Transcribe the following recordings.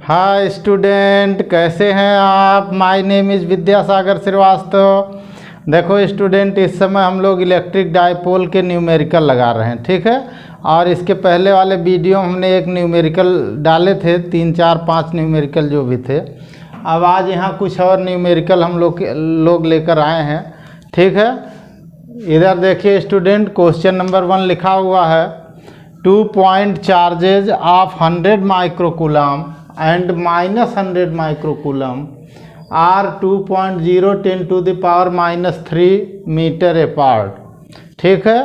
Hi student, कैसे हैं आप। My name is Vidyasagar Srivastava. देखो स्टूडेंट, इस समय हम लोग इलेक्ट्रिक डायपोल के न्यूमेरिकल लगा रहे हैं, ठीक है। और इसके पहले वाले वीडियो हमने एक न्यूमेरिकल डाले थे, 3 4 5 न्यूमेरिकल जो भी थे। अब आज यहाँ कुछ और न्यूमेरिकल हम लोग लेकर आए हैं, ठीक है। इधर देखिए स्टूडेंट, क्वेश्चन नंबर 1 लिखा हुआ है 2 point charges of 100 microcoulomb and -100 microcoulomb are 2.0 10⁻³ metre apart, ठीक है।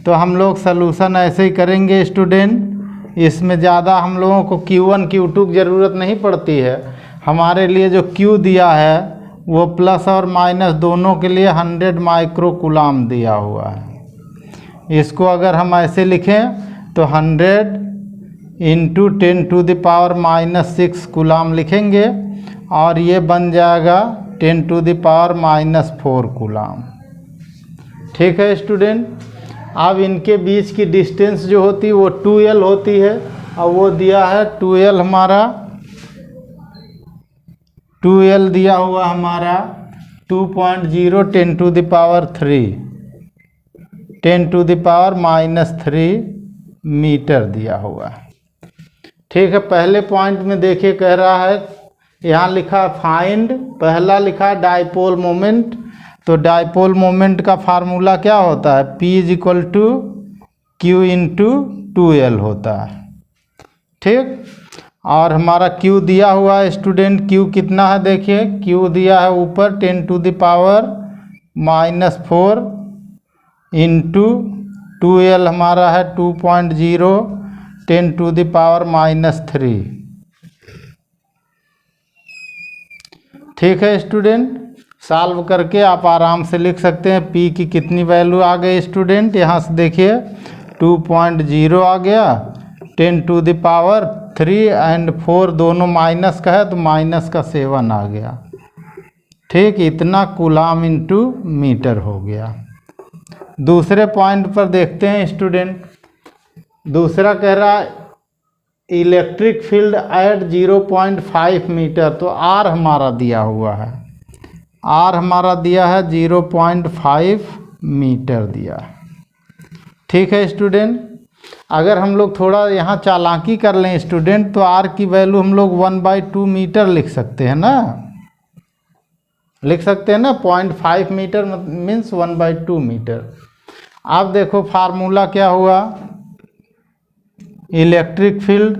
तो हम लोग सलूशन ऐसे ही करेंगे स्टूडेंट। इसमें ज़्यादा हम लोगों को Q1 Q2 की ज़रूरत नहीं पड़ती है। हमारे लिए जो Q दिया है वो प्लस और माइनस दोनों के लिए 100 माइक्रोकूलम दिया हुआ है। इसको अगर हम ऐसे लिखें तो 100 इंटू 10⁻⁻6 कूलम लिखेंगे और ये बन जाएगा 10⁻⁻4 कूलम, ठीक है स्टूडेंट। अब इनके बीच की डिस्टेंस जो होती है वो 2L होती है और वो दिया है 2L हमारा 2L दिया हुआ हमारा 2.0 10⁻³ मीटर दिया हुआ है, ठीक है। पहले पॉइंट में देखिए कह रहा है, यहाँ लिखा है फाइंड, पहला लिखा है डायपोल मोमेंट। तो डायपोल मोमेंट का फार्मूला क्या होता है, P = Q × 2L होता है, ठीक। और हमारा Q दिया हुआ है स्टूडेंट, Q कितना है देखिए, Q दिया है ऊपर 10⁻⁻4 इंटू 2L हमारा है 2.0 10⁻⁻3, ठीक है स्टूडेंट। सॉल्व करके आप आराम से लिख सकते हैं P की कितनी वैल्यू आ गई स्टूडेंट। यहाँ से देखिए 2.0 आ गया, 10⁻³ एंड 4 दोनों माइनस का है तो माइनस का 7 आ गया, ठीक। इतना कूलम इंटू मीटर हो गया। दूसरे पॉइंट पर देखते हैं स्टूडेंट। दूसरा कह रहा है इलेक्ट्रिक फील्ड एट 0.5 मीटर। तो R हमारा दिया हुआ है, R हमारा दिया है 0.5 मीटर दिया है, ठीक है स्टूडेंट। अगर हम लोग थोड़ा यहाँ चालाकी कर लें स्टूडेंट तो R की वैल्यू हम लोग 1/2 मीटर लिख सकते हैं ना, लिख सकते हैं ना। 0.5 मीटर मीन्स 1/2 मीटर। अब देखो फार्मूला क्या हुआ, इलेक्ट्रिक फील्ड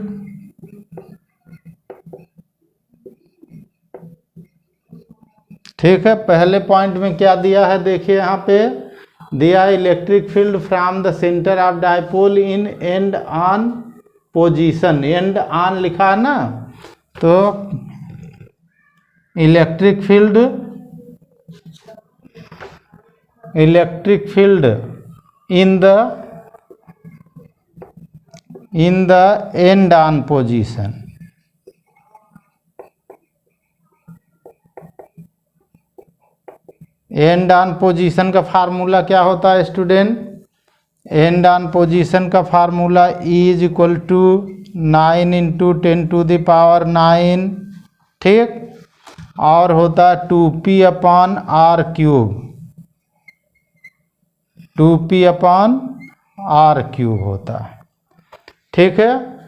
ठीक है। पहले पॉइंट में क्या दिया है देखिए, यहाँ पे दिया है electric field from the centre of dipole in and on position. And on लिखा है ना, तो electric field in the end on position, and on position का फार्मूला क्या होता है स्टूडेंट, एंड ऑन पोजीशन का फार्मूला E = 9 × 10⁻⁹, ठीक। और होता है 2P/r³, 2P/r³ होता है, ठीक है।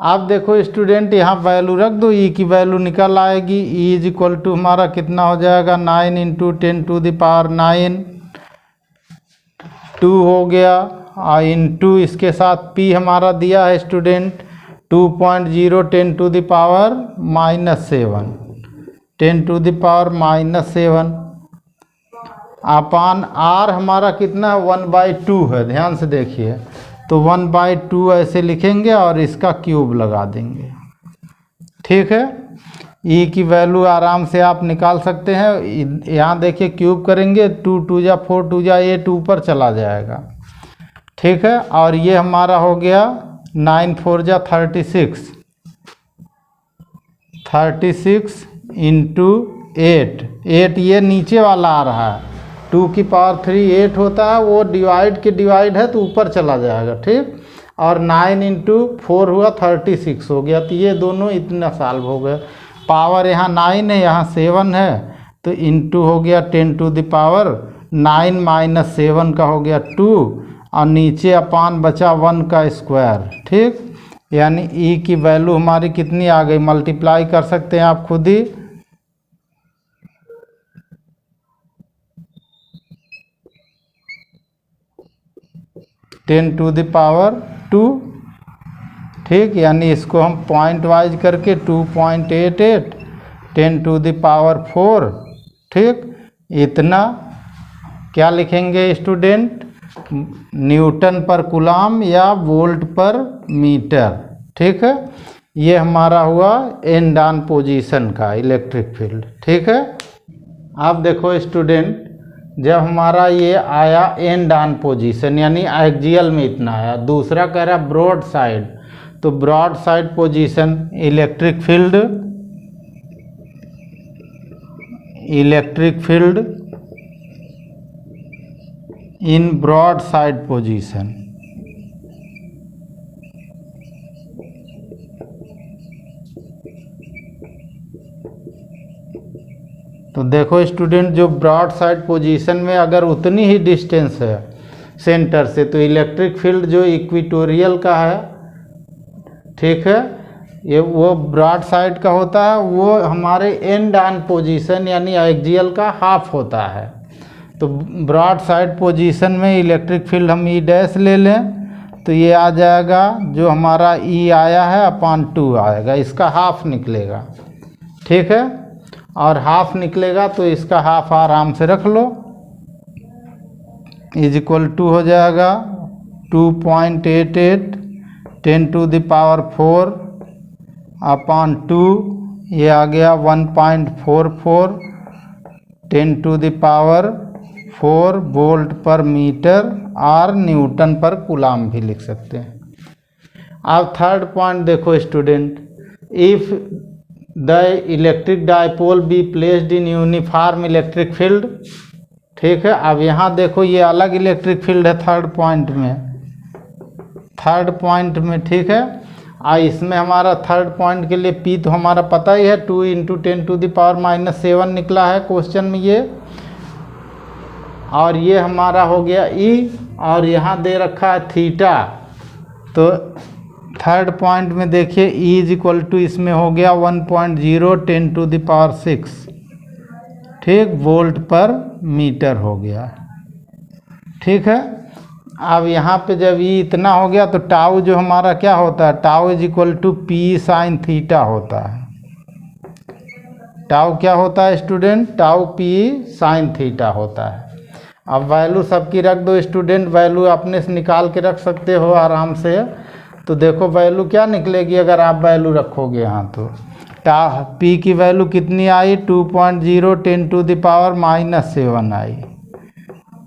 अब देखो स्टूडेंट, यहाँ वैल्यू रख दो, E की वैल्यू निकल आएगी। E = हमारा कितना हो जाएगा, 9 × 10⁻⁹, 2 हो गया, और इंटू इसके साथ P हमारा दिया है स्टूडेंट 2.0 10⁻⁷, अपान R हमारा कितना है 1/2 है, ध्यान से देखिए। तो 1/2 ऐसे लिखेंगे और इसका क्यूब लगा देंगे, ठीक है। E की वैल्यू आराम से आप निकाल सकते हैं। यहाँ देखिए क्यूब करेंगे, 2 × 2 = 4 × 2 = 8 ऊपर चला जाएगा, ठीक है। और ये हमारा हो गया 9 × 4 = 36 इंटू 8 ये नीचे वाला आ रहा है, 2 की पावर 3 8 होता है, वो डिवाइड है तो ऊपर चला जाएगा, ठीक। और 9 इंटू 4 हुआ 36 हो गया। तो ये दोनों इतना सॉल्व हो गए। पावर यहाँ 9 है, यहाँ 7 है, तो इंटू हो गया 10 टू द पावर 9 माइनस 7 का हो गया 2, और नीचे अपान बचा 1 का स्क्वायर। ठीक, यानी ई की वैल्यू हमारी कितनी आ गई, मल्टीप्लाई कर सकते हैं आप खुद ही। Ten to the power 2। ठीक, यानी इसको हम पॉइंट वाइज करके 2.88 10 टू द पावर 4। ठीक, इतना क्या लिखेंगे स्टूडेंट, न्यूटन पर कूलाम या वोल्ट पर मीटर। ठीक है, ये हमारा हुआ एंड ऑन पोजीशन का इलेक्ट्रिक फील्ड। ठीक है, अब देखो स्टूडेंट, जब हमारा ये आया एंड ऑन पोजीशन यानी एक्सियल में इतना आया, दूसरा कह रहा ब्रॉड साइड, तो broadside position electric field in broadside position. तो देखो स्टूडेंट, जो ब्रॉड साइड पोजीशन में अगर उतनी ही डिस्टेंस है सेंटर से, तो इलेक्ट्रिक फील्ड जो इक्वेटोरियल का है, ठीक है, ये वो ब्रॉड साइड का होता है, वो हमारे एंड ऑन पोजीशन यानी एक्सियल का हाफ होता है। तो ब्रॉड साइड पोजीशन में इलेक्ट्रिक फील्ड हम ई डैश ले लें, तो ये आ जाएगा जो हमारा ई आया है अपान 2 आएगा, इसका हाफ निकलेगा। ठीक है, और हाफ निकलेगा तो इसका हाफ आराम से रख लो, इज इक्वल टू हो जाएगा 2.88 10 टू द पावर 4 अपान 2, ये आ गया 1.44 10 टू द पावर 4 वोल्ट पर मीटर, और न्यूटन पर कूलाम भी लिख सकते हैं। अब थर्ड पॉइंट देखो student, if the electric dipole be placed in uniform electric field. ठीक है, अब यहाँ देखो ये अलग इलेक्ट्रिक फील्ड है थर्ड पॉइंट में। ठीक है, इसमें हमारा थर्ड पॉइंट के लिए पी तो हमारा पता ही है, 2 इंटू 10 टू द पावर -7 निकला है क्वेश्चन में ये, और ये हमारा हो गया ई, और यहाँ दे रखा है थीटा। तो थर्ड पॉइंट में देखिए ई इज इक्वल टू इसमें हो गया 1.0 10 टू द पावर 6, ठीक, वोल्ट पर मीटर हो गया। ठीक है, अब यहाँ पे जब ई इतना हो गया तो टाउ जो हमारा क्या होता है, tau is equal to p sine theta होता है। टाउ क्या होता है student, tau p sine theta होता है। अब वैल्यू सबकी रख दो स्टूडेंट, वैल्यू अपने से निकाल के रख सकते हो आराम से। तो देखो वैल्यू क्या निकलेगी अगर आप वैल्यू रखोगे यहाँ, तो पी की वैल्यू कितनी आई, 2.0 10 टू द पावर -7 आई।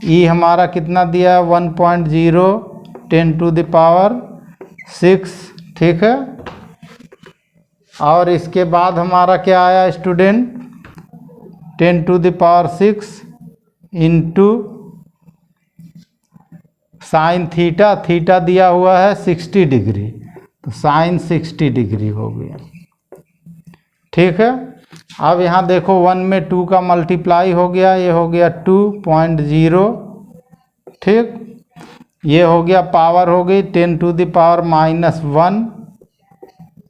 ई हमारा कितना दिया, 1.0 10 टू द पावर 6। ठीक है, और इसके बाद हमारा क्या आया student, 10 to the power 6 into sine theta दिया हुआ है 60 डिग्री, तो साइन 60 डिग्री हो गया। ठीक है, अब यहाँ देखो 1 में 2 का मल्टीप्लाई हो गया, ये हो गया 2.0। ठीक, ये हो गया पावर हो गई 10 टू द पावर -1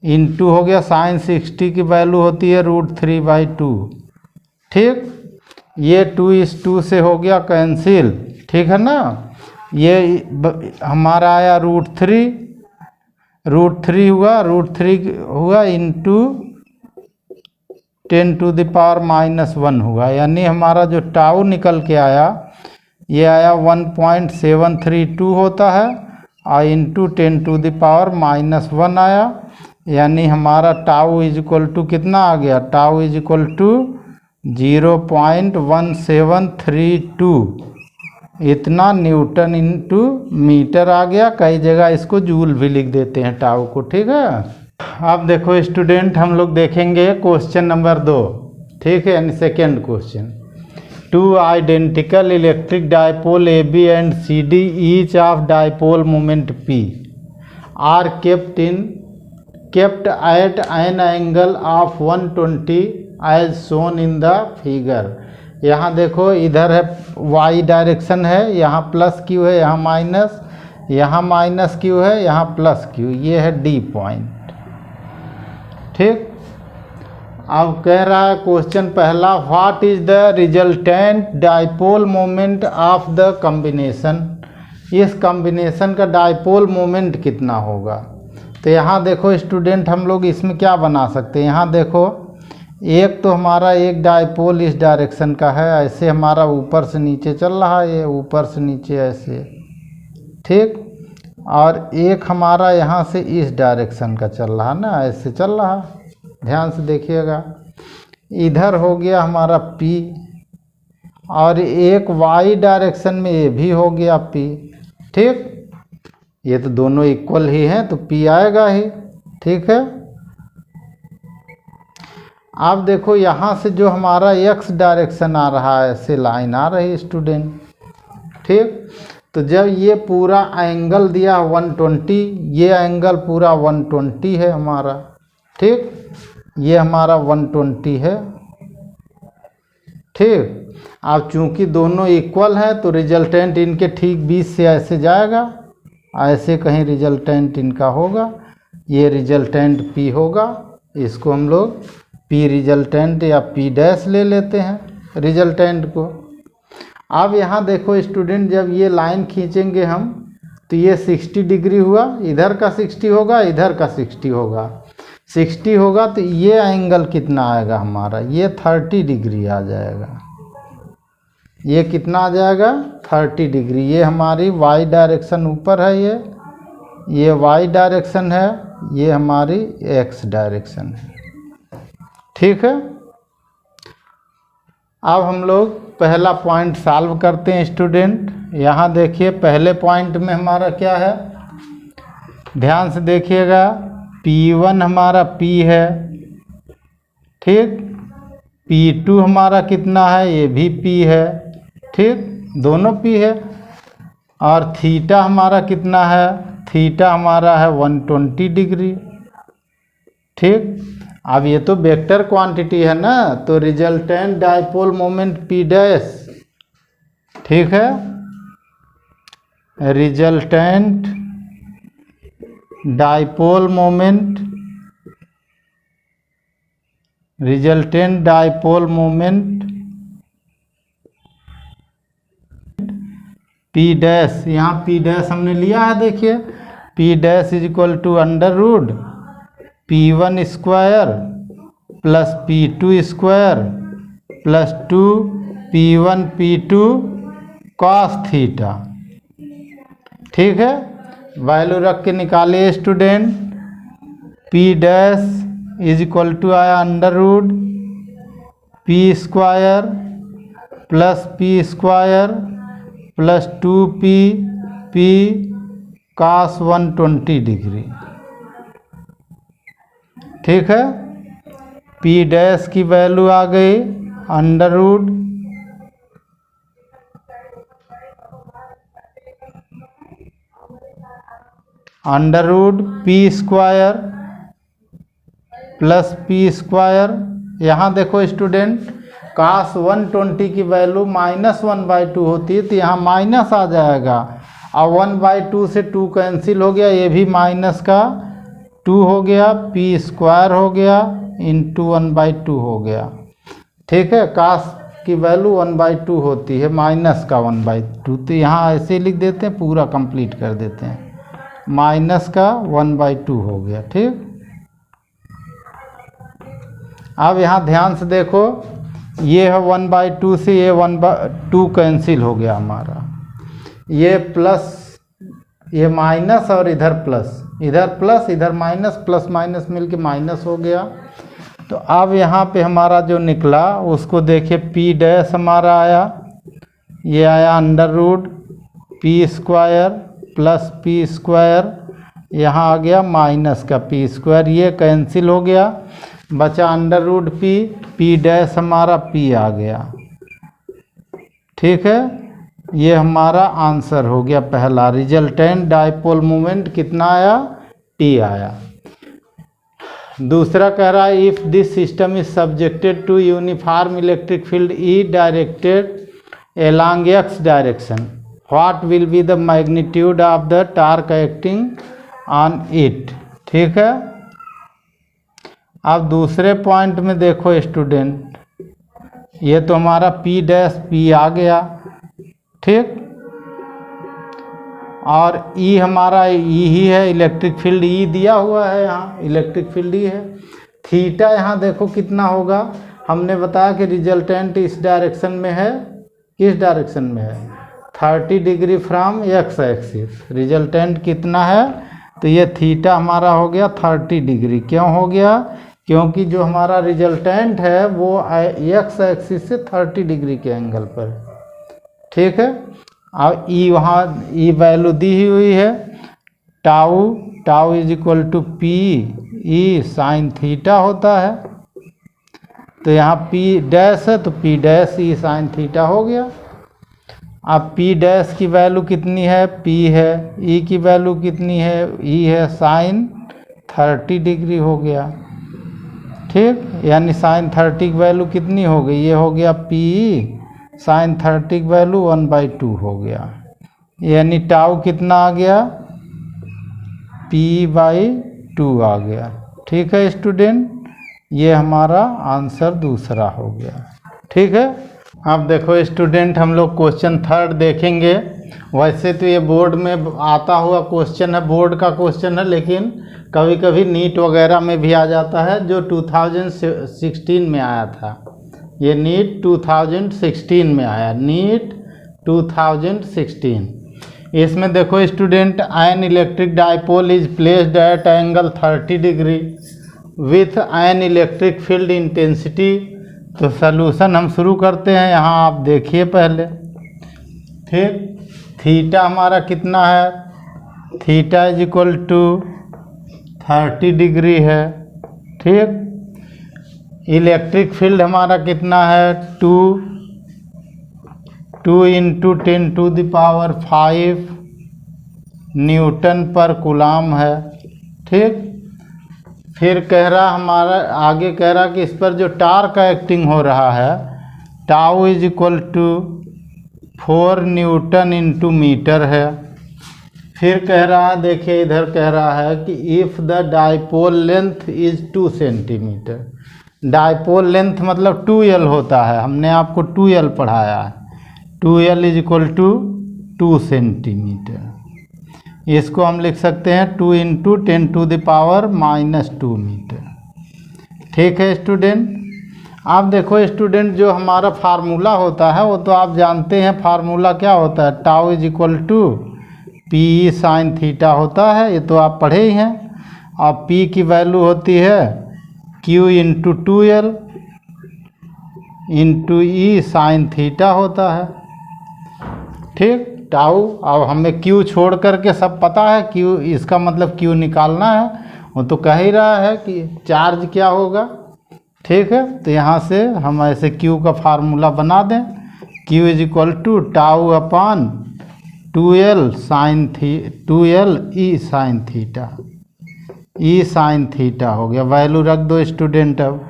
इंटू हो गया साइन 60 की वैल्यू होती है √3/2। ठीक, ये 2 इस 2 से हो गया कैंसिल। ठीक है ना, ये हमारा आया √3 हुआ इंटू 10 टू द पावर -1 हुआ, यानी हमारा जो टाउ निकल के आया ये आया 1.732 होता है, और इंटू 10 टू द पावर -1 आया, यानी हमारा टाउ इज इक्वल टू कितना आ गया, टाउ इज इक्वल टू 0.1732, इतना न्यूटन इंटू मीटर आ गया। कई जगह इसको जूल भी लिख देते हैं टाउ को। ठीक है, अब देखो स्टूडेंट, हम लोग देखेंगे क्वेश्चन नंबर 2। ठीक है, यानी second question, 2 identical electric dipole AB and CD each of dipole moment P are kept at an angle of 120 as shown in the figure। यहाँ देखो इधर है y डायरेक्शन है, यहाँ प्लस क्यू है, यहाँ माइनस, यहाँ माइनस क्यू है, यहाँ प्लस क्यू, ये है डी पॉइंट। ठीक, अब कह रहा है क्वेश्चन पहला, what is the resultant dipole moment of the combination. इस कॉम्बिनेशन का डाइपोल मोमेंट कितना होगा। तो यहाँ देखो स्टूडेंट, हम लोग इसमें क्या बना सकते हैं। यहाँ देखो एक तो हमारा एक डाइपोल इस डायरेक्शन का है, ऐसे हमारा ऊपर से नीचे चल रहा है, ये ऊपर से नीचे ऐसे, ठीक, और एक हमारा यहाँ से इस डायरेक्शन का चल रहा है ना, ऐसे चल रहा, ध्यान से देखिएगा। इधर हो गया हमारा P, और एक y डायरेक्शन में ये भी हो गया P। ठीक, ये तो दोनों इक्वल ही हैं तो P आएगा ही। ठीक है, अब देखो यहाँ से जो हमारा x डायरेक्शन आ रहा है, ऐसे लाइन आ रही स्टूडेंट। ठीक, तो जब ये पूरा एंगल दिया 120, ये एंगल पूरा 120 है हमारा। ठीक, ये हमारा 120 है। ठीक, अब चूंकि दोनों इक्वल हैं तो रिजल्टेंट इनके ठीक बीच से ऐसे जाएगा, ऐसे कहीं रिजल्टेंट इनका होगा, ये रिजल्टेंट P होगा। इसको हम लोग P रिजल्टेंट या P डैश ले लेते हैं रिजल्टेंट को। अब यहाँ देखो स्टूडेंट, जब ये लाइन खींचेंगे हम तो ये 60 डिग्री हुआ, इधर का 60 होगा, इधर का 60 होगा। 60 होगा तो ये एंगल कितना आएगा हमारा, ये 30 डिग्री आ जाएगा। ये कितना आ जाएगा, 30 डिग्री। ये हमारी y डायरेक्शन ऊपर है, ये y डायरेक्शन है, ये हमारी x डायरेक्शन है। ठीक है, अब हम लोग पहला पॉइंट सॉल्व करते हैं स्टूडेंट। यहाँ देखिए पहले पॉइंट में हमारा क्या है, ध्यान से देखिएगा। P1 हमारा P है, ठीक, P2 हमारा कितना है, ये भी P है, ठीक, दोनों P है। और थीटा हमारा कितना है, थीटा हमारा है 120 डिग्री। ठीक, अब ये तो वेक्टर क्वांटिटी है ना, तो resultant dipole moment P dash, ठीक है, resultant dipole moment, resultant dipole moment P dash, यहाँ P डैश हमने लिया है, देखिए P dash is equal to under root P1 square plus P2 square plus 2 P1 P2 cos theta. ठीक है, value रख के निकालिए student. P dash is equal to आया under root P square plus P square plus 2P P cos 120 degree. ठीक है, P dash की value आ गई under root P square plus P square. यहाँ देखो स्टूडेंट, कास 120 की वैल्यू -1/2 होती है, तो यहाँ माइनस आ जाएगा, और 1/2 से 2 कैंसिल हो गया, ये भी माइनस का 2 हो गया, P स्क्वायर हो गया इंटू 1/2 हो गया। ठीक है, कास की वैल्यू 1/2 होती है, माइनस का 1/2, तो यहाँ ऐसे लिख देते हैं, पूरा कंप्लीट कर देते हैं, माइनस का 1/2 हो गया। ठीक, अब यहाँ ध्यान से देखो, ये है 1/2 से ये 1/2 कैंसिल हो गया हमारा, ये प्लस, ये माइनस और इधर प्लस, इधर माइनस, प्लस माइनस मिलके माइनस हो गया। तो अब यहाँ पे हमारा जो निकला उसको देखिए, P डैश हमारा आया, ये आया under root P square plus P square, यहाँ आ गया माइनस का P स्क्वायर, ये कैंसिल हो गया, बचा अंडर रूट P डैश हमारा P आ गया। ठीक है, ये हमारा आंसर हो गया पहला, रिजल्टेंट डाइपोल मोमेंट कितना आया, टी आया। दूसरा कह रहा है if this system is subjected to uniform electric field E directed along x direction, what will be the magnitude of the torque acting on it। ठीक है। अब दूसरे पॉइंट में देखो स्टूडेंट, ये तो हमारा P डैश P आ गया, ठीक, और E हमारा E ही है, इलेक्ट्रिक फील्ड E दिया हुआ है, यहाँ इलेक्ट्रिक फील्ड E है। थीटा यहाँ देखो कितना होगा, हमने बताया कि रिजल्टेंट इस डायरेक्शन में है, किस डायरेक्शन में है, 30 degree from x axis. Resultant कितना है, तो ये थीटा हमारा हो गया 30 डिग्री। क्यों हो गया, क्योंकि जो हमारा रिजल्टेंट है वो एक्स एक्सिस से 30 डिग्री के एंगल पर है, ठीक है। अब ई वहाँ ई वैल्यू दी हुई है, tau is equal to p E sine theta होता है, तो यहाँ P डैश है तो P dash E sine theta हो गया। अब P डैश की वैल्यू कितनी है, P है, E की वैल्यू कितनी है, E है, साइन 30 डिग्री हो गया, ठीक, यानी साइन 30 की वैल्यू कितनी हो गई, ये हो गया P साइन 30 की वैल्यू 1/2 हो गया, यानी टाउ कितना आ गया, P/2 आ गया। ठीक है स्टूडेंट, ये हमारा आंसर दूसरा हो गया, ठीक है। अब देखो स्टूडेंट, हम लोग क्वेश्चन थर्ड देखेंगे। वैसे तो ये बोर्ड में आता हुआ क्वेश्चन है, बोर्ड का क्वेश्चन है, लेकिन कभी कभी नीट वगैरह में भी आ जाता है, जो 2016 में आया था। ये नीट 2016 में आया, नीट 2016। इसमें देखो student, an electric dipole is placed at angle 30 degree with an electric field intensity. तो सलूशन हम शुरू करते हैं, यहाँ आप देखिए पहले, ठीक। थीटा हमारा कितना है, theta is equal to 30 degree है, ठीक। इलेक्ट्रिक फील्ड हमारा कितना है, 2 × 10⁵ न्यूटन पर कूलाम है, ठीक। फिर कह रहा हमारा, आगे कह रहा कि इस पर जो टार्क एक्टिंग हो रहा है, tau is equal to 4 newton × metre है। फिर कह रहा है, देखिए इधर कह रहा है कि if the dipole length is 2 centimetre. Dipole length मतलब 2L होता है, हमने आपको 2L पढ़ाया है, 2L is equal to 2 centimetre. इसको हम लिख सकते हैं 2 × 10⁻⁻² मीटर, ठीक है स्टूडेंट। आप देखो स्टूडेंट, जो हमारा फार्मूला होता है वो तो आप जानते हैं, फार्मूला क्या होता है, tau is equal to p sine theta होता है, ये तो आप पढ़े ही हैं। और P की वैल्यू होती है Q × 2L × E sine theta होता है, ठीक। टाउ, अब हमें Q छोड़ करके सब पता है, Q इसका मतलब Q निकालना है, वो तो कह ही रहा है कि चार्ज क्या होगा, ठीक है। तो यहाँ से हम ऐसे Q का फार्मूला बना दें, Q is equal to tau upon 2L E sine theta, E sine theta हो गया। वैल्यू रख दो स्टूडेंट। अब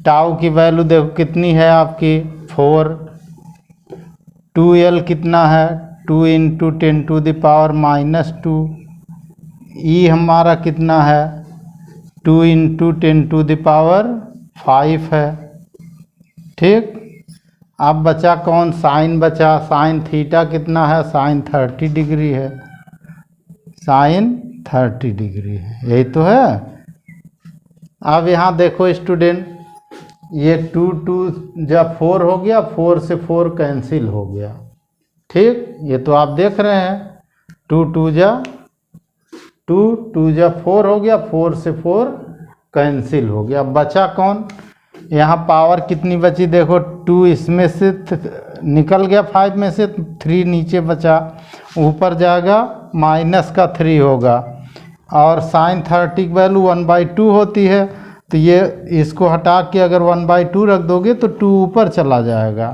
टाउ की वैल्यू देखो कितनी है आपकी, 4, 2L कितना है, 2 × 10⁻⁻², E हमारा कितना है, 2 × 10⁵ है, ठीक। अब बचा कौन, साइन बचा, साइन थीटा कितना है, साइन 30 डिग्री है, साइन 30 डिग्री है, यही तो है। अब यहाँ देखो स्टूडेंट, ये 2 जब 4 हो गया, 4 से 4 कैंसिल हो गया, ठीक। ये तो आप देख रहे हैं, 2 2 जा 4 हो गया, 4 से 4 कैंसिल हो गया। अब बचा कौन, यहाँ पावर कितनी बची देखो, 2 इसमें से निकल गया, 5 में से 3 नीचे बचा, ऊपर जाएगा -3 होगा, और साइन 30 की वैल्यू 1/2 होती है, तो ये इसको हटा के अगर 1/2 रख दोगे तो 2 ऊपर चला जाएगा,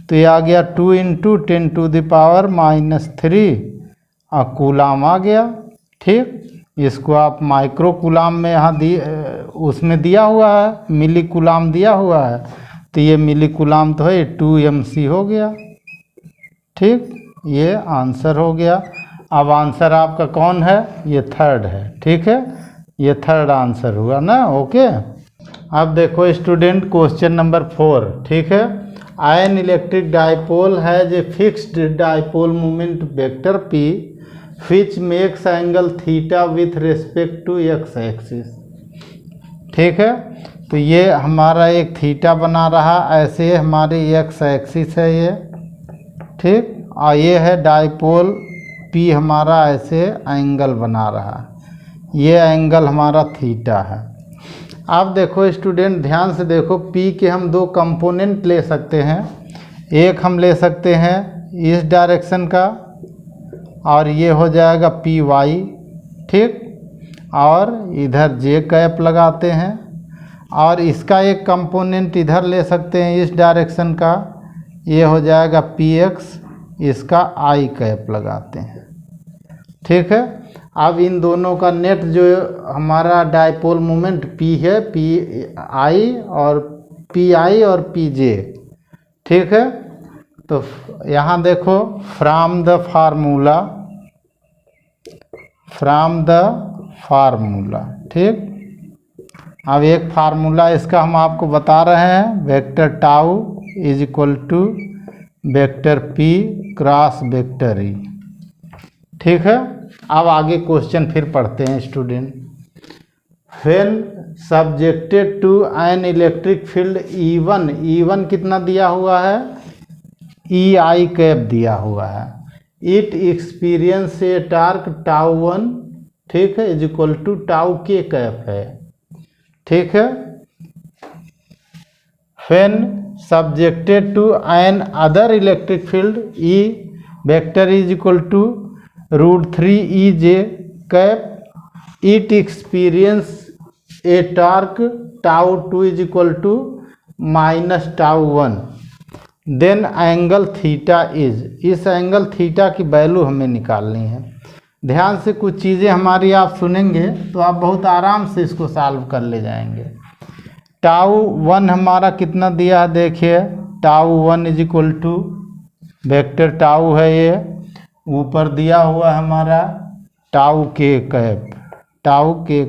तो ये आ गया 2 × 10⁻³ और कूलाम आ गया, ठीक। इसको आप माइक्रो कूलाम में यहाँ उसमें दिया हुआ है, मिली कूलाम दिया हुआ है, तो ये मिली कूलाम तो है 2 mc हो गया। ठीक, ये आंसर हो गया। अब आंसर आपका कौन है? ये थर्ड है। ठीक है, ये थर्ड आंसर हुआ ना। ओके, अब देखो स्टूडेंट क्वेश्चन नंबर 4। ठीक है, an electric dipole has a fixed dipole moment vector p which makes angle theta with respect to x axis. ठीक है, तो ये हमारा एक थीटा बना रहा, ऐसे हमारी x एक्सिस है ये। ठीक, और ये है डाइपोल p हमारा ऐसे एंगल बना रहा, ये एंगल हमारा थीटा है। अब देखो स्टूडेंट ध्यान से देखो, p के हम दो कंपोनेंट ले सकते हैं। एक हम ले सकते हैं इस डायरेक्शन का, और ये हो जाएगा पी वाई। ठीक, और इधर जे कैप लगाते हैं, और इसका एक कंपोनेंट इधर ले सकते हैं इस डायरेक्शन का, ये हो जाएगा पी एक्स, इसका आई कैप लगाते हैं। ठीक है, अब इन दोनों का नेट जो हमारा डाइपोल मोमेंट पी है, पी आई और पी आई और पी जे। ठीक है, तो यहाँ देखो फ्रॉम द फार्मूला। ठीक, अब एक फार्मूला इसका हम आपको बता रहे हैं, vector tau is equal to vector p cross vector E. ठीक है, अब आगे क्वेश्चन फिर पढ़ते हैं student. When subjected to an electric field E1 कितना दिया हुआ है? ई आई कैप दिया हुआ है। It experience a torque tau 1, ठीक है, इज इक्वल टू टाउ के कैप है। ठीक है, when subjected to an other electric field E vector is equal to √3 E J cap, it experience a torque tau 2 is equal to minus tau 1, then angle theta is. इस angle theta की value हमें निकालनी है। ध्यान से कुछ चीज़ें हमारी आप सुनेंगे तो आप बहुत आराम से इसको सॉल्व कर ले जाएंगे। टाउ 1 हमारा कितना दिया है? देखिए tau 1 is equal to vector tau है, ये ऊपर दिया हुआ हमारा टाउ के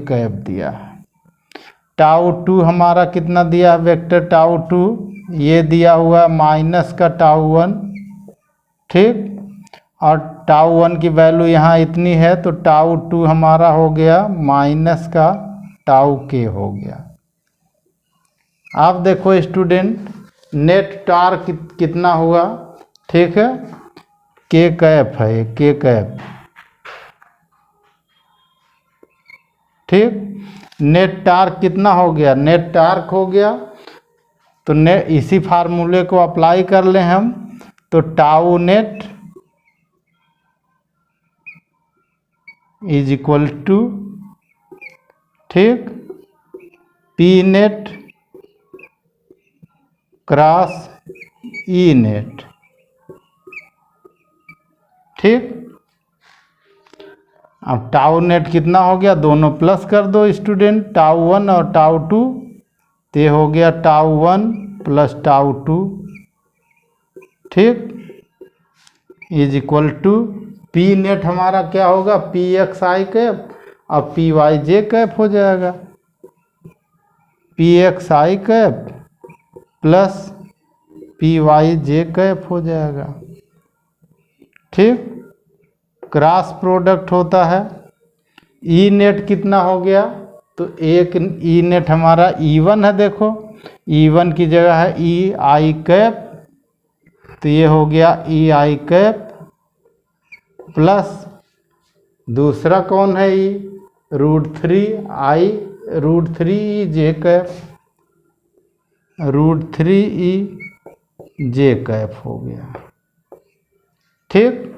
कैप दिया है। टाउ 2 हमारा कितना दिया है? वेक्टर टाउ 2 ये दिया हुआ माइनस का टाउ 1। ठीक, और टाउ 1 की वैल्यू यहाँ इतनी है, तो टाउ 2 हमारा हो गया माइनस का टाउ के हो गया। आप देखो स्टूडेंट नेट टार्क कितना हुआ? ठीक है, के कैप है, के कैप। ठीक, नेट टार्क कितना हो गया? नेट टार्क हो गया, तो इसी फार्मूले को अप्लाई कर लें हम, तो tau net is equal to, ठीक, p net cross E net. ठीक, अब टाउ नेट कितना हो गया? दोनों प्लस कर दो स्टूडेंट, टाउ 1 और टाउ 2, तो हो गया टाउ 1 प्लस टाउ 2। ठीक, is equal to p net हमारा क्या होगा? पी एक्स आई कैप और पी वाई जे कैप हो जाएगा। P x i cap plus p y j cap हो जाएगा। ठीक, क्रॉस प्रोडक्ट होता है। ई नेट कितना हो गया? तो एक ई नेट हमारा E1 है, देखो E1 की जगह है ई आई कैप, तो ये हो गया ई आई कैप प्लस दूसरा कौन है? ई √3 E J cap, √3 E J cap हो गया। ठीक,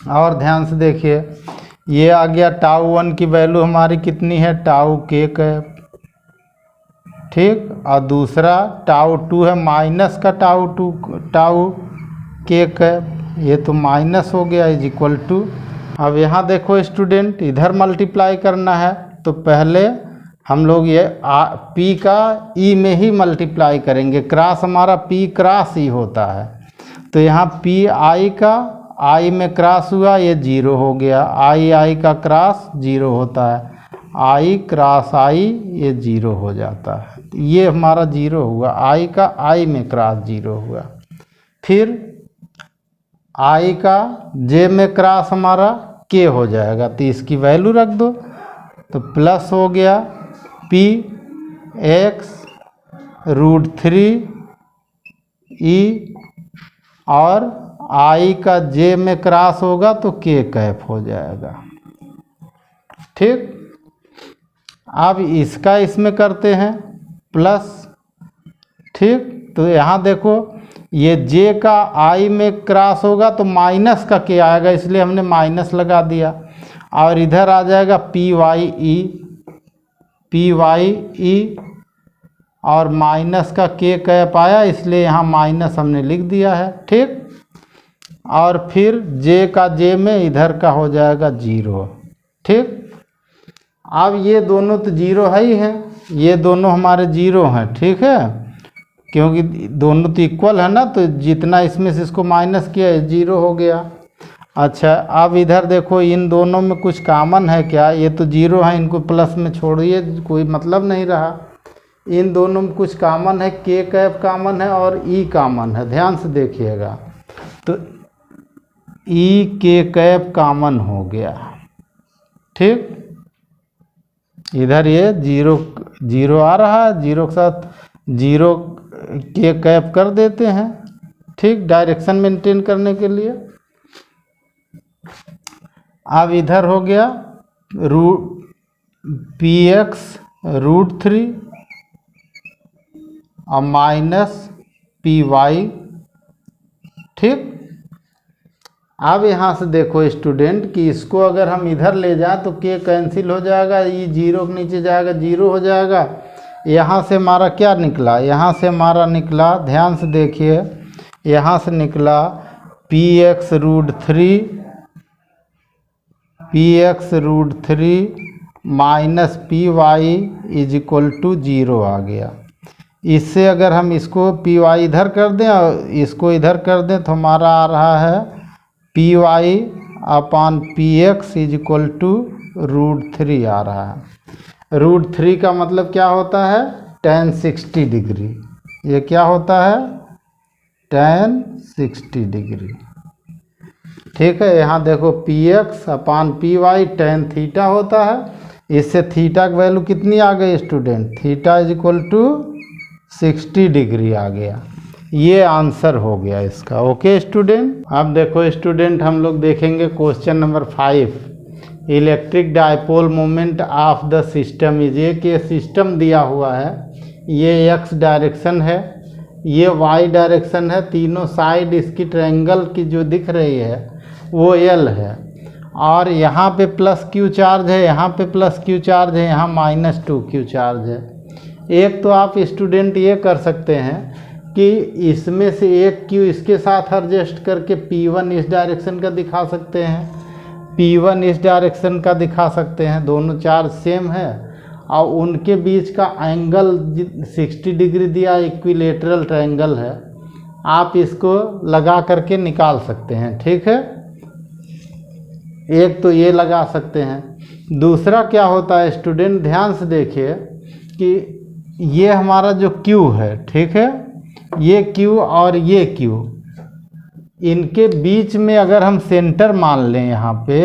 और ध्यान से देखिए ये आ गया टाउ 1 की वैल्यू हमारी कितनी है? टाउ के कैप। ठीक, और दूसरा टाउ 2 है माइनस का टाउ के कैप, ये तो माइनस हो गया, इज इक्वल टू अब यहाँ देखो स्टूडेंट, इधर मल्टीप्लाई करना है तो पहले हम लोग ये P का E में ही मल्टीप्लाई करेंगे। क्रॉस हमारा P क्रॉस E होता है, तो यहाँ P I का I में क्रॉस हुआ, ये 0 हो गया। I का क्रॉस 0 होता है, I क्रॉस I ये 0 हो जाता है, ये हमारा 0 हुआ। I का I में क्रॉस 0 हुआ। फिर I का J में क्रॉस हमारा K हो जाएगा, तो इसकी वैल्यू रख दो, तो प्लस हो गया P x √3 E, और I का J में क्रॉस होगा तो K कैप हो जाएगा। ठीक, अब इसका इसमें करते हैं प्लस। ठीक, तो यहाँ देखो ये J का I में क्रॉस होगा तो माइनस का K आएगा, इसलिए हमने माइनस लगा दिया, और इधर आ जाएगा PYE, और माइनस का K कैप आया, इसलिए यहाँ माइनस हमने लिख दिया है। ठीक, और फिर J का J में इधर का हो जाएगा 0। ठीक, अब ये दोनों तो 0 है ही हैं, ये दोनों हमारे 0 हैं। ठीक है, क्योंकि दोनों तो इक्वल है ना, तो जितना इसमें से इसको माइनस किया 0 हो गया। अच्छा, अब इधर देखो इन दोनों में कुछ कॉमन है क्या? ये तो 0 है, इनको प्लस में छोड़िए, कोई मतलब नहीं रहा। इन दोनों में कुछ कॉमन है, K कैप कॉमन है और E कॉमन है, ध्यान से देखिएगा। तो E K कैप कॉमन हो गया। ठीक, इधर ये 0 आ रहा है, 0 के साथ 0 K कैप कर देते हैं। ठीक, डायरेक्शन मेंटेन करने के लिए। अब इधर हो गया PX √3 और माइनस PY। ठीक, अब यहाँ से देखो स्टूडेंट कि इसको अगर हम इधर ले जाएं तो K कैंसिल हो जाएगा, ये 0 के नीचे जाएगा, 0 हो जाएगा। यहाँ से हमारा क्या निकला? यहाँ से हमारा निकला, ध्यान से देखिए, यहाँ से निकला PX √3 minus PY is equal to 0 आ गया। इससे अगर हम इसको PY इधर कर दें और इसको इधर कर दें तो हमारा आ रहा है PY upon PX is equal to √3 आ रहा है। √3 का मतलब क्या होता है? tan 60 degree. ये क्या होता है? tan 60 degree. ठीक है, यहाँ देखो PX upon PY tan theta होता है। इससे थीटा की वैल्यू कितनी आ गई student? Theta is equal to 60 degree आ गया। ये आंसर हो गया इसका। ओके स्टूडेंट, अब देखो स्टूडेंट, हम लोग देखेंगे question number 5। Electric dipole moment of the system is, ये कि सिस्टम दिया हुआ है, ये x डायरेक्शन है, ये y डायरेक्शन है, तीनों साइड इसकी ट्रायंगल की जो दिख रही है वो L है, और यहाँ पे प्लस Q चार्ज है, यहाँ पे प्लस Q चार्ज है, यहाँ माइनस 2Q चार्ज है। एक तो आप स्टूडेंट ये कर सकते हैं कि इसमें से एक Q इसके साथ एडजस्ट करके P1 इस डायरेक्शन का दिखा सकते हैं, P1 इस डायरेक्शन का दिखा सकते हैं, दोनों चार्ज सेम है, और उनके बीच का एंगल 60 डिग्री दिया, इक्विलेटरल ट्रायंगल है, आप इसको लगा करके निकाल सकते हैं। ठीक है, एक तो ये लगा सकते हैं। दूसरा क्या होता है स्टूडेंट, ध्यान से देखिए कि ये हमारा जो Q है, ठीक है, ये Q और ये Q, इनके बीच में अगर हम सेंटर मान लें, यहाँ पे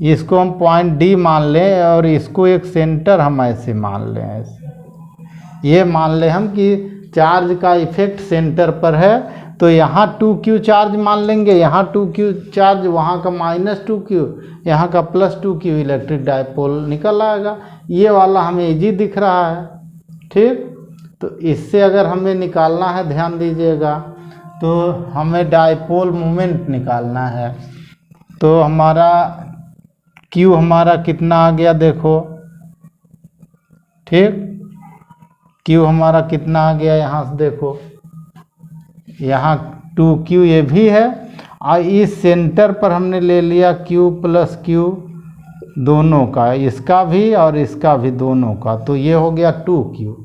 इसको हम पॉइंट D मान लें और इसको एक सेंटर हम ऐसे मान लें, ऐसे ये मान लें हम कि चार्ज का इफेक्ट सेंटर पर है, तो यहाँ 2Q चार्ज मान लेंगे, यहाँ 2Q चार्ज, वहाँ का माइनस 2Q, यहाँ का प्लस 2Q, इलेक्ट्रिक डायपोल निकल आएगा। ये वाला हमें इजी दिख रहा है। ठीक, तो इससे अगर हमें निकालना है, ध्यान दीजिएगा, तो हमें डायपोल मोमेंट निकालना है। तो हमारा Q हमारा कितना आ गया देखो, ठीक, Q हमारा कितना आ गया, यहाँ से देखो, यहाँ 2Q ये भी है, और इस सेंटर पर हमने ले लिया Q प्लस Q दोनों का, इसका भी और इसका भी दोनों का, तो ये हो गया 2Q,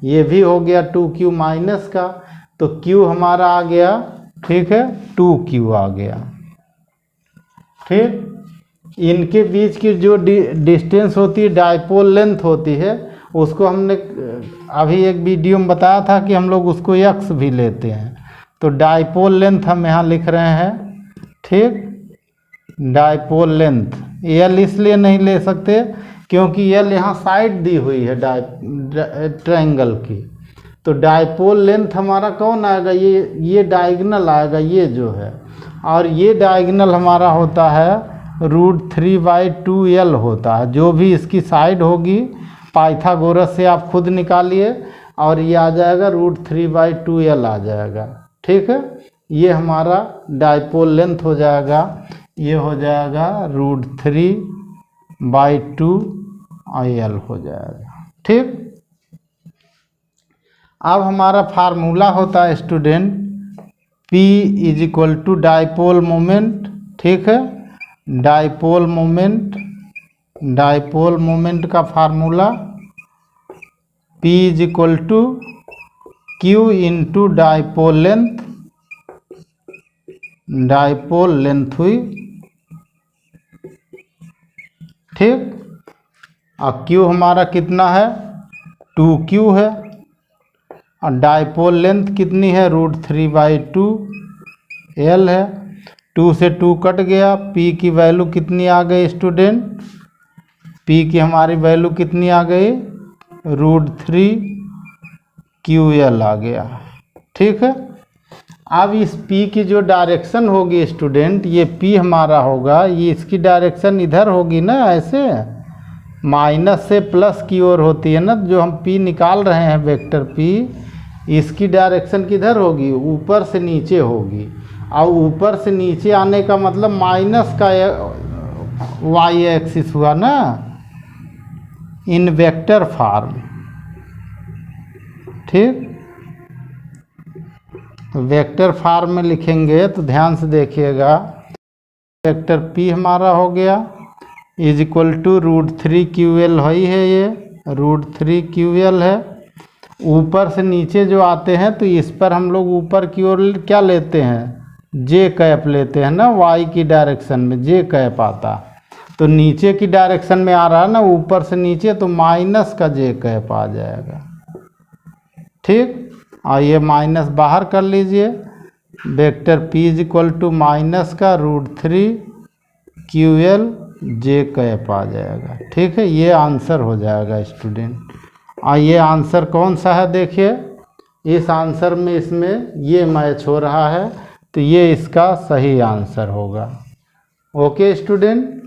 ये भी हो गया 2Q माइनस का, तो Q हमारा आ गया, ठीक है, 2Q आ गया। ठीक, इनके बीच की जो डिस्टेंस होती है, डायपोल लेंथ होती है, उसको हमने अभी एक वीडियो में बताया था कि हम लोग उसको x भी लेते हैं। तो डायपोल लेंथ हम यहाँ लिख रहे हैं, ठीक, डायपोल लेंथ L इसलिए नहीं ले सकते क्योंकि L यहाँ साइड दी हुई है ट्रायंगल की। तो डायपोल लेंथ हमारा कौन आएगा, ये डायगोनल आएगा, ये जो है, और ये डायगोनल हमारा होता है √3/2L होता है। जो भी इसकी साइड होगी पाइथागोरस से आप खुद निकालिए और ये आ जाएगा √3/2L आ जाएगा। ठीक है, ये हमारा डायपोल लेंथ हो जाएगा, ये हो जाएगा √3/2L हो जाएगा। ठीक, अब हमारा फार्मूला होता है स्टूडेंट P = डायपोल मोमेंट। ठीक है, डायपोल मोमेंट का formula P = Q × dipole length हुई। ठीक, और Q हमारा कितना है, 2Q है, और डायपोल लेंथ कितनी है, √3/2L है। 2 से 2 कट गया, P की वैल्यू कितनी आ गई स्टूडेंट, P की हमारी वैल्यू कितनी आ गई, √3QL आ गया। ठीक है, अब इस P की जो डायरेक्शन होगी स्टूडेंट, ये P हमारा होगा, ये इसकी डायरेक्शन इधर होगी ना, ऐसे माइनस से प्लस की ओर होती है ना, जो हम P निकाल रहे हैं वेक्टर P, इसकी डायरेक्शन किधर होगी, ऊपर से नीचे होगी। और ऊपर से नीचे आने का मतलब माइनस का y एक्सिस हुआ ना, इन वेक्टर फॉर्म। ठीक, वेक्टर फॉर्म में लिखेंगे तो ध्यान से देखिएगा, वेक्टर P हमारा हो गया = √3QL है, ये √3QL है। ऊपर से नीचे जो आते हैं तो इस पर हम लोग ऊपर की ओर क्या लेते हैं, J कैप लेते हैं ना, y की डायरेक्शन में J कैप आता, तो नीचे की डायरेक्शन में आ रहा है ना, ऊपर से नीचे, तो माइनस का J कैप आ जाएगा। ठीक, और ये माइनस बाहर कर लीजिए, वेक्टर P = माइनस का √3QL J कैप आ जाएगा। ठीक है, ये आंसर हो जाएगा स्टूडेंट। और ये आंसर कौन सा है, देखिए इस आंसर में इसमें ये मैच हो रहा है, तो ये इसका सही आंसर होगा। Okay student.